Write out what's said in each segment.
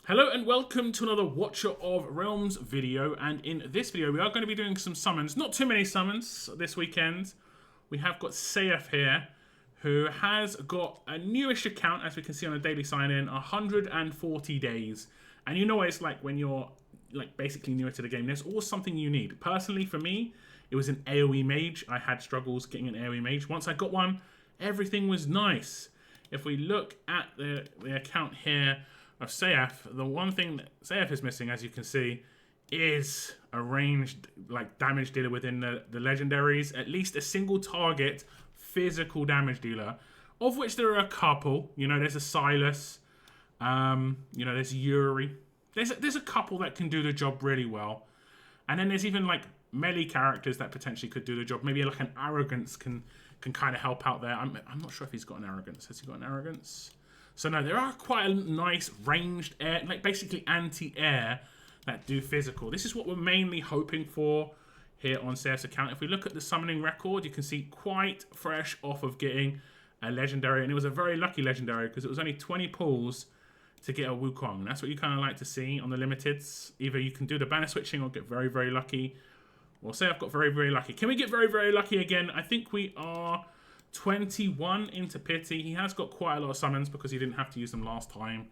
Hello and welcome to another Watcher of Realms video, and in this video we are going to be doing some summons. Not too many summons this weekend. We have got Seyyaf here, who has got a newish account, as we can see on a daily sign-in, 140 days. And you know what it's like when you're basically newer to the game. There's always something you need. Personally, for me, it was an AoE mage. I had struggles getting an AoE mage. Once I got one, everything was nice. If we look at the account here of Seyyaf, the one thing that Seyyaf is missing, as you can see, is a ranged damage dealer within the legendaries. At least a single target physical damage dealer, of which there are a couple. You know, there's a Silas, there's Yuri. There's a couple that can do the job really well. And then there's even melee characters that potentially could do the job. Maybe an Arrogance can kind of help out there. I'm not sure if he's got an Arrogance. Has he got an Arrogance? So no, there are quite a nice ranged air, basically anti-air that do physical. This is what we're mainly hoping for here on Seyyaf's account. If we look at the summoning record, you can see quite fresh off of getting a legendary, and it was a very lucky legendary because it was only 20 pulls to get a Wukong. That's what you kind of like to see on the limiteds. Either you can do the banner switching or get very, very lucky. Well, Seyyaf got very, very lucky. Can we get very, very lucky again? I think we are 21 into pity. He has got quite a lot of summons because he didn't have to use them last time.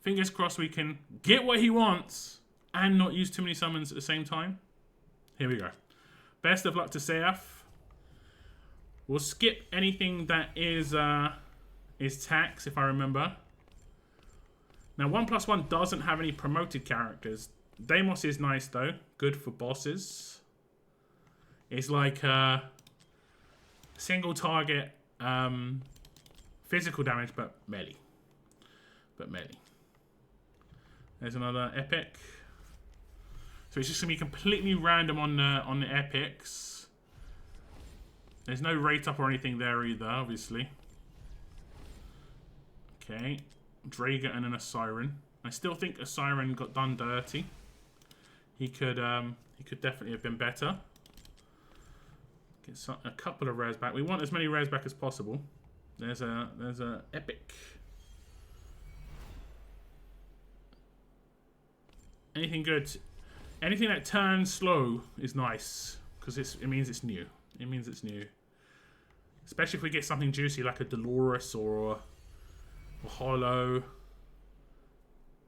Fingers crossed we can get what he wants and not use too many summons at the same time. Here we go. Best of luck to Seyyaf. We'll skip anything that is tax, if I remember. Now, 1+1 doesn't have any promoted characters. Deimos is nice, though. Good for bosses. It's like single target physical damage, but melee. There's another epic. So it's just gonna be completely random on the epics. There's no rate up or anything there either, obviously. Okay, Draga and then a Siren. I still think a Siren got done dirty. He could definitely have been better. Get a couple of rares back. We want as many rares back as possible. There's a epic. Anything good? Anything that turns slow is nice because it means it's new. It means it's new. Especially if we get something juicy like a Dolores or a Hollow.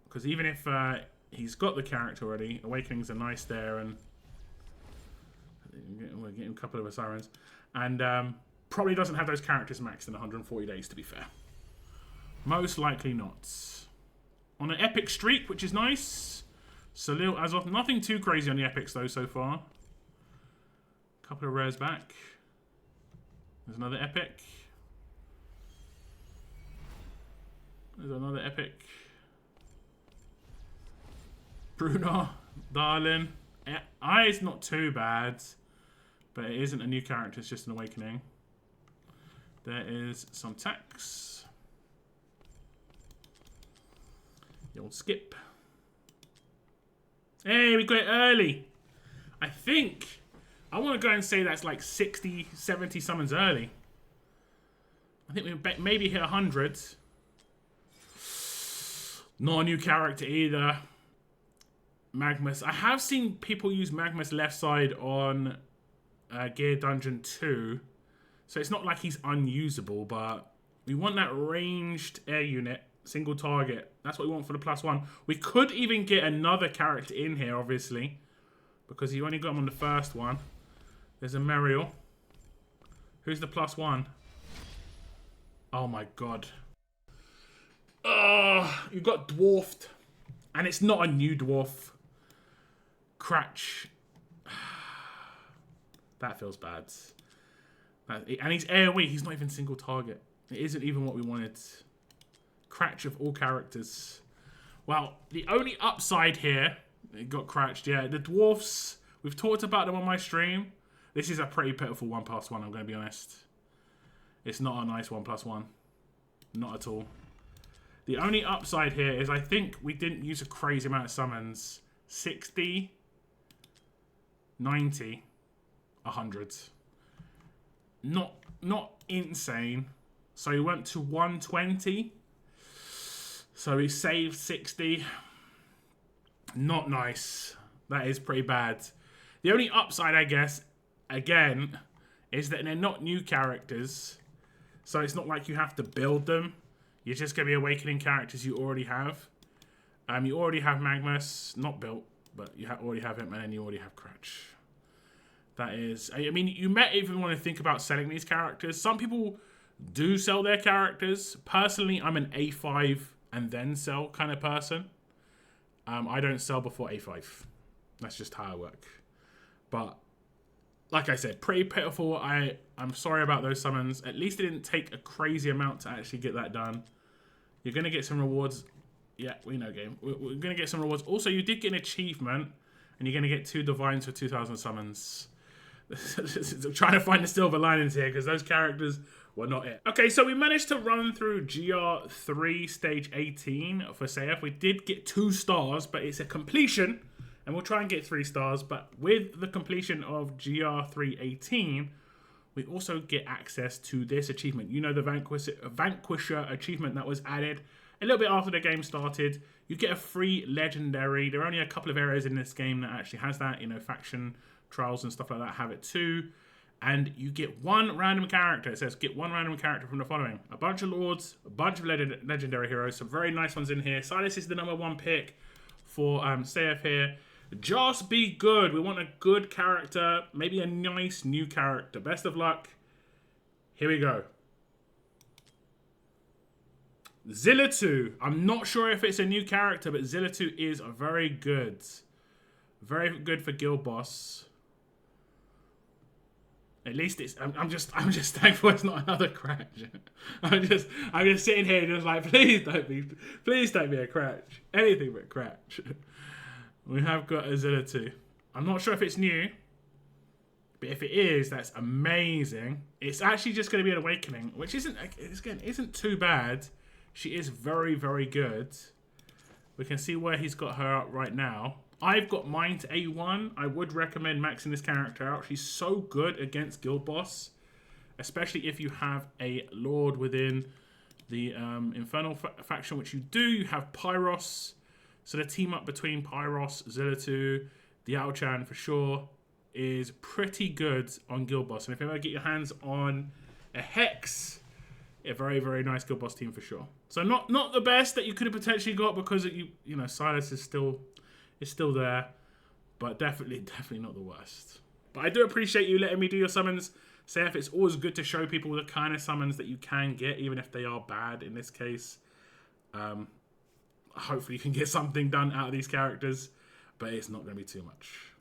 Because even if he's got the character already, Awakenings are nice there, and we're getting a couple of Sirens. And probably doesn't have those characters maxed in 140 days, to be fair. Most likely not. On an epic streak, which is nice. Salil Azov. Nothing too crazy on the epics, though, so far. Couple of rares back. There's another epic. There's another epic. Bruno, Darlin. Is not too bad, but it isn't a new character, it's just an Awakening. There is some tax. The old skip. Hey, we got it early. I want to go and say that's like 60, 70 summons early. I think we maybe hit 100. Not a new character either. Magmus. I have seen people use Magmus left side on Gear Dungeon 2. So it's not like he's unusable, but we want that ranged air unit, single target. That's what we want for the +1. We could even get another character in here, obviously, because you only got him on the first one. There's a Muriel. Who's the +1? Oh my god. You got dwarfed. And it's not a new dwarf. Cratch. That feels bad. And he's AoE. He's not even single target. It isn't even what we wanted. Cratch of all characters. Well, the only upside here, it got cratched, yeah. The dwarfs, we've talked about them on my stream. This is a pretty pitiful 1+1, I'm going to be honest. It's not a nice 1+1. Not at all. The only upside here is I think we didn't use a crazy amount of summons. 60, 90, 100. Not insane. So we went to 120. So we saved 60. Not nice. That is pretty bad. The only upside, I guess, again, is that they're not new characters. So it's not like you have to build them. You're just going to be awakening characters you already have. You already have Magnus, not built, but you already have him, and then you already have Cratch. That is... I mean, you might even want to think about selling these characters. Some people do sell their characters. Personally, I'm an A5 and then sell kind of person. I don't sell before A5. That's just how I work. But, like I said, pretty pitiful. I'm sorry about those summons. At least it didn't take a crazy amount to actually get that done. You're going to get some rewards. Yeah, we know game. We're going to get some rewards. Also, you did get an achievement. And you're going to get 2 Divines for 2,000 summons. I'm trying to find the silver linings here because those characters were not it. Okay, so we managed to run through GR3 stage 18 for Seyyaf. We did get 2 stars, but it's a completion. And we'll try and get 3 stars. But with the completion of GR3 18, we also get access to this achievement. You know, the Vanquisher achievement that was added a little bit after the game started. You get a free legendary. There are only a couple of areas in this game that actually has that. You know, faction trials and stuff like that have it too. And you get 1 random character. It says get 1 random character from the following: a bunch of lords, a bunch of legendary heroes. Some very nice ones in here. Silas is the #1 pick for Seyyaf here. Just be good. We want a good character. Maybe a nice new character. Best of luck. Here we go. Zillatu. I'm not sure if it's a new character, but Zillatu is very good. Very good for Guild Boss. At least it's... I'm just thankful it's not another Cratch. I'm just sitting here just like, please don't be a Cratch. Anything but Cratch. We have got a Zillatu. I'm not sure if it's new, but if it is, that's amazing. It's actually just going to be an Awakening, which isn't too bad. She is very, very good. We can see where he's got her up right now. I've got mine to A1. I would recommend maxing this character out. She's so good against Guild Boss, especially if you have a Lord within the Infernal faction, which you do. You have Pyros. So the team up between Pyros, Zillatu, the Ao-Chan for sure is pretty good on Guild Boss. And if you ever get your hands on a Hex, a very, very nice Guild Boss team for sure. So not the best that you could have potentially got because you know Silas is still there, but definitely not the worst. But I do appreciate you letting me do your summons. Seyyaf, it's always good to show people the kind of summons that you can get, even if they are bad in this case. Hopefully you can get something done out of these characters, but it's not going to be too much.